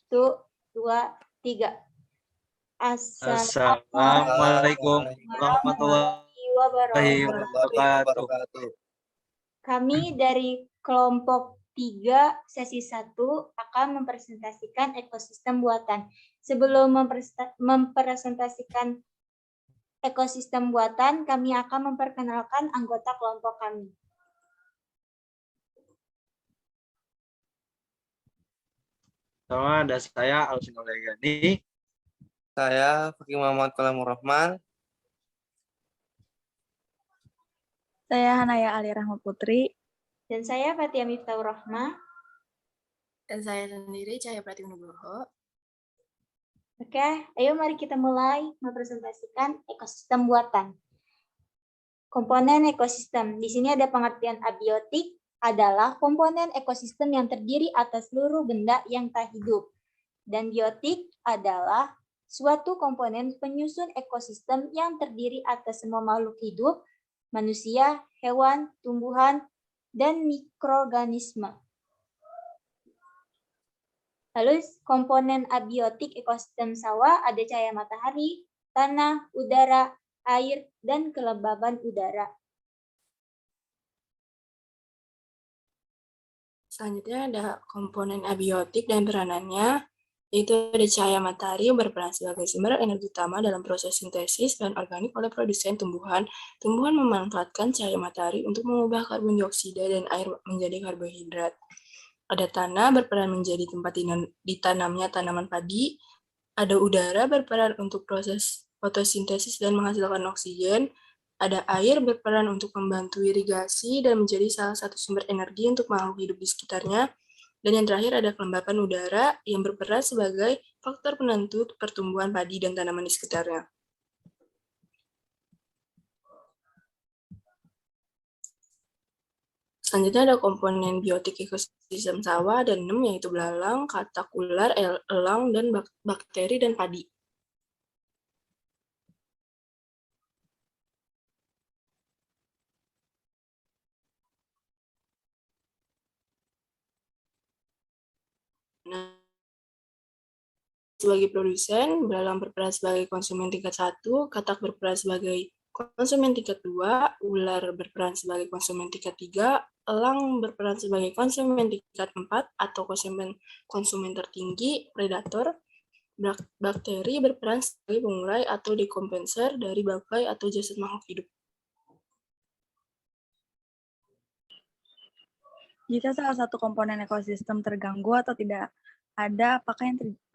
1, 2, 3. Assalamualaikum warahmatullahi wabarakatuh. Kami dari kelompok 3 sesi 1 akan mempresentasikan ekosistem buatan. Sebelum mempresentasikan ekosistem buatan, kami akan memperkenalkan anggota kelompok kami. Sama ada saya Alvin Olegani. Saya Fakih Muhammad Qalamur Rahman. Saya Hanaya Ali Rahma Putri. Dan saya Fatia Miftahur Rahma. Dan saya sendiri Cahaya Pratiwi Nugroho. Oke, ayo mari kita mulai mempresentasikan ekosistem buatan. Komponen ekosistem. Di sini ada pengertian abiotik adalah komponen ekosistem yang terdiri atas seluruh benda yang tak hidup. Dan biotik adalah suatu komponen penyusun ekosistem yang terdiri atas semua makhluk hidup, manusia, hewan, tumbuhan, dan mikroorganisme. Lalu komponen abiotik ekosistem sawah ada cahaya matahari, tanah, udara, air, dan kelembaban udara. Selanjutnya ada komponen abiotik dan peranannya, yaitu ada cahaya matahari yang berperan sebagai sumber energi utama dalam proses sintesis bahan organik oleh produsen tumbuhan. Tumbuhan memanfaatkan cahaya matahari untuk mengubah karbon dioksida dan air menjadi karbohidrat. Ada tanah berperan menjadi tempat ditanamnya tanaman padi. Ada udara berperan untuk proses fotosintesis dan menghasilkan oksigen. Ada air berperan untuk membantu irigasi dan menjadi salah satu sumber energi untuk makhluk hidup di sekitarnya. Dan yang terakhir ada kelembapan udara yang berperan sebagai faktor penentu pertumbuhan padi dan tanaman di sekitarnya. Selanjutnya ada komponen biotik ekosistem sawah, ada 6, yaitu belalang, katak, ular, elang, dan bakteri dan padi. Nah, sebagai produsen, belalang berperan sebagai konsumen tingkat 1, katak berperan sebagai konsumen tingkat 2, ular berperan sebagai konsumen tingkat 3, elang berperan sebagai konsumen tingkat 4 atau konsumen tertinggi, predator. Bakteri berperan sebagai pengurai atau dekomposer dari bangkai atau jasad makhluk hidup. Jika salah satu komponen ekosistem terganggu atau tidak ada,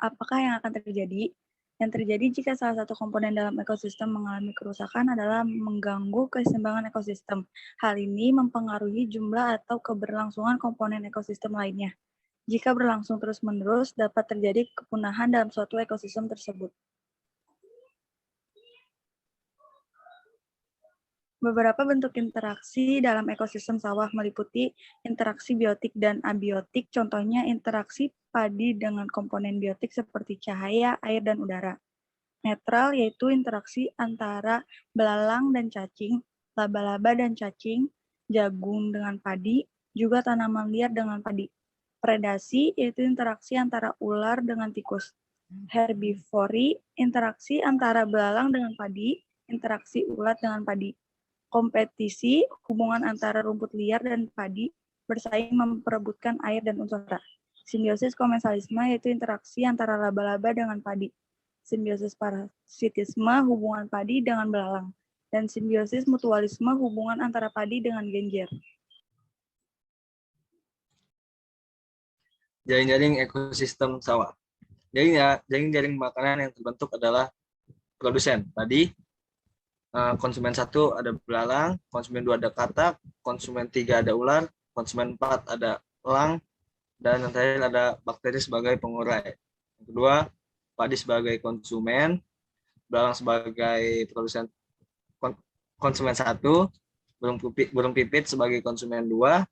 apakah yang akan terjadi? Yang terjadi jika salah satu komponen dalam ekosistem mengalami kerusakan adalah mengganggu keseimbangan ekosistem. Hal ini mempengaruhi jumlah atau keberlangsungan komponen ekosistem lainnya. Jika berlangsung terus-menerus, dapat terjadi kepunahan dalam suatu ekosistem tersebut. Beberapa bentuk interaksi dalam ekosistem sawah meliputi interaksi biotik dan abiotik, contohnya interaksi padi dengan komponen biotik seperti cahaya, air, dan udara. Netral yaitu interaksi antara belalang dan cacing, laba-laba dan cacing, jagung dengan padi, juga tanaman liar dengan padi. Predasi yaitu interaksi antara ular dengan tikus. Herbivori, interaksi antara belalang dengan padi, interaksi ulat dengan padi. Kompetisi, hubungan antara rumput liar dan padi, bersaing memperebutkan air dan unsur hara. Simbiosis komensalisme yaitu interaksi antara laba-laba dengan padi. Simbiosis parasitisme, hubungan padi dengan belalang. Dan simbiosis mutualisme, hubungan antara padi dengan genjer. Jaring-jaring ekosistem sawah. Jaring-jaring makanan yang terbentuk adalah produsen. Tadi konsumen 1 ada belalang, konsumen 2 ada katak, konsumen 3 ada ular, konsumen 4 ada elang, dan yang terakhir ada bakteri sebagai pengurai. Yang kedua, padi sebagai konsumen, belalang sebagai produsen konsumen 1, burung pipit sebagai konsumen 2,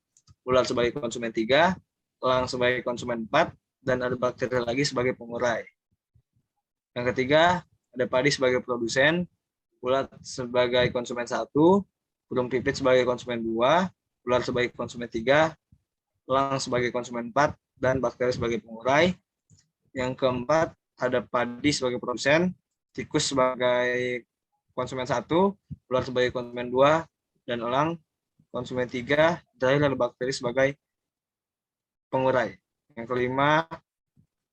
ular sebagai konsumen 3, elang sebagai konsumen 4, dan ada bakteri lagi sebagai pengurai. Yang ketiga, ada padi sebagai produsen, ular sebagai konsumen 1, burung pipit sebagai konsumen 2, ular sebagai konsumen 3, elang sebagai konsumen 4, dan bakteri sebagai pengurai. Yang keempat ada padi sebagai produsen, tikus sebagai konsumen 1, ular sebagai konsumen 2, dan elang konsumen 3, terakhir ada bakteri sebagai pengurai. Yang kelima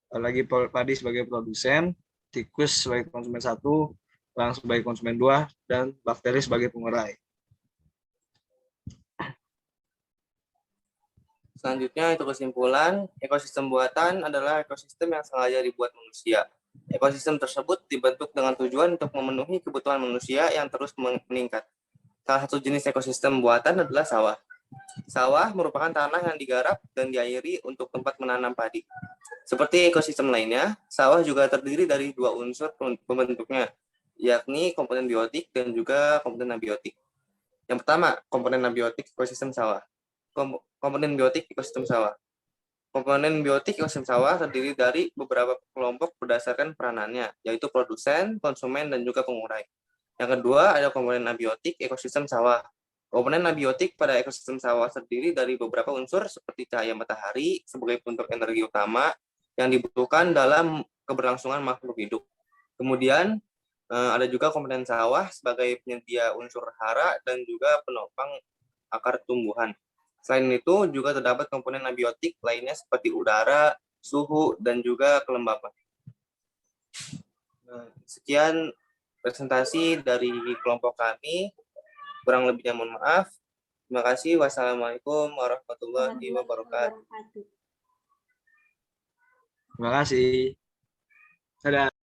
lagi padi sebagai produsen, tikus sebagai konsumen 1, elang sebagai konsumen 2, dan bakteri sebagai pengurai. Selanjutnya itu kesimpulan, ekosistem buatan adalah ekosistem yang sengaja dibuat manusia. Ekosistem tersebut dibentuk dengan tujuan untuk memenuhi kebutuhan manusia yang terus meningkat. Salah satu jenis ekosistem buatan adalah sawah. Sawah merupakan tanah yang digarap dan diairi untuk tempat menanam padi. Seperti ekosistem lainnya, sawah juga terdiri dari 2 unsur pembentuknya, yakni komponen biotik dan juga komponen abiotik. Yang pertama, komponen abiotik ekosistem sawah. Komponen biotik ekosistem sawah. Komponen biotik ekosistem sawah terdiri dari beberapa kelompok berdasarkan peranannya, yaitu produsen, konsumen, dan juga pengurai. Yang kedua, ada komponen abiotik ekosistem sawah. Komponen abiotik pada ekosistem sawah terdiri dari beberapa unsur seperti cahaya matahari sebagai bentuk energi utama yang dibutuhkan dalam keberlangsungan makhluk hidup. Kemudian, ada juga komponen sawah sebagai penyedia unsur hara dan juga penopang akar tumbuhan. Selain itu, juga terdapat komponen abiotik lainnya seperti udara, suhu, dan juga kelembapan. Sekian presentasi dari kelompok kami. Kurang lebihnya mohon maaf. Terima kasih. Wassalamualaikum warahmatullahi wabarakatuh. Terima kasih. Dadah.